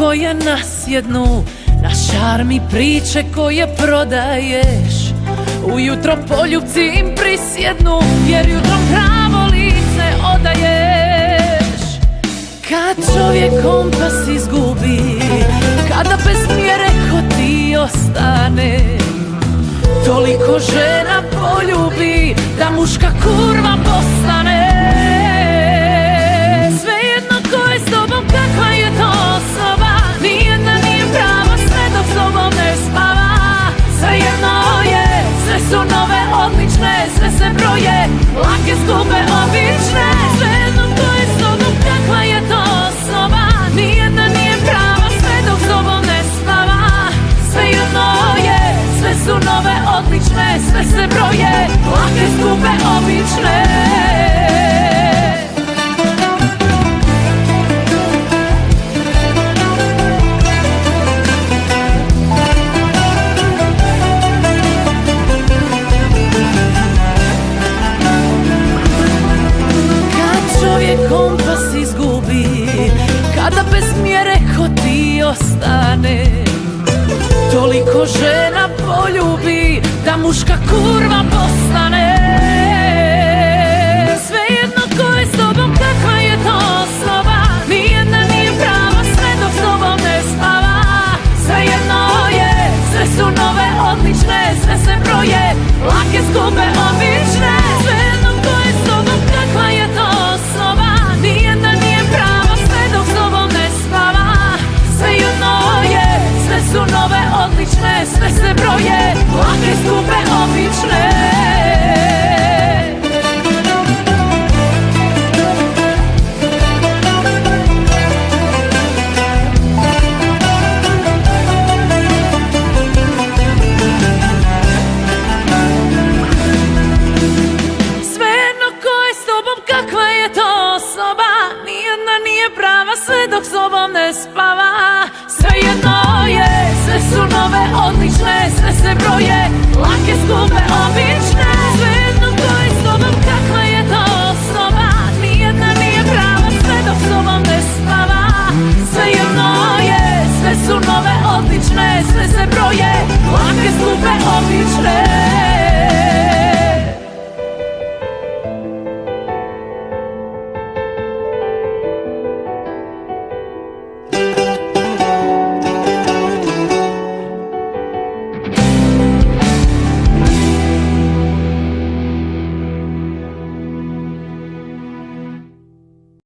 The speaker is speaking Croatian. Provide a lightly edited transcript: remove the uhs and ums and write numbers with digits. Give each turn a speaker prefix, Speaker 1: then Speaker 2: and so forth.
Speaker 1: koje nasjednu na šarm i priče koje prodaješ. Ujutro poljubci im prisjednu, jer jutrom pravo lice odaješ. Kad čovjek kompas izgubi, kada bez mjere ko ti ostane, toliko žena poljubi da muška kurva postane. Svejedno ko je s tobom, kakva je to osoba, nijedna nije prava sve dok s tobom ne spava. Svejedno je, sve su nove, odlične, sve se broje, lake, skupe, obične. Svejedno ko je s tobom, kakva je to osoba, nijedna nije prava sve dok s tobom ne spava. Svejedno je, sve su nove, odlične, sve se broje, lake, skupe, obične. Kompas izgubi, kada bez mjere ko ti ostane, toliko žena poljubi da muška kurva postane. Svejedno ko je s tobom, kakva je to osoba, nijedna nije prava sve dok s tobom ne spava. Svejedno je, sve su nove, odlične, sve se broje, lake, skupe, obične. Svejedno ko je s tobom, kakva je to osoba, nijedna nije prava sve dok s tobom ne spava. Svejedno je, sve su nove, odlične, sve se broje, lake, skupe, obične. Prava sve dok s tobom ne spava. Svejedno je, sve su nove, odlične, sve se broje, lake, skupe, obične. Svejedno ko je s tobom, kakva je to osoba, nijedna nije prava sve dok s tobom ne spava. Svejedno je, sve su nove, odlične, sve se broje, lake, skupe, obične.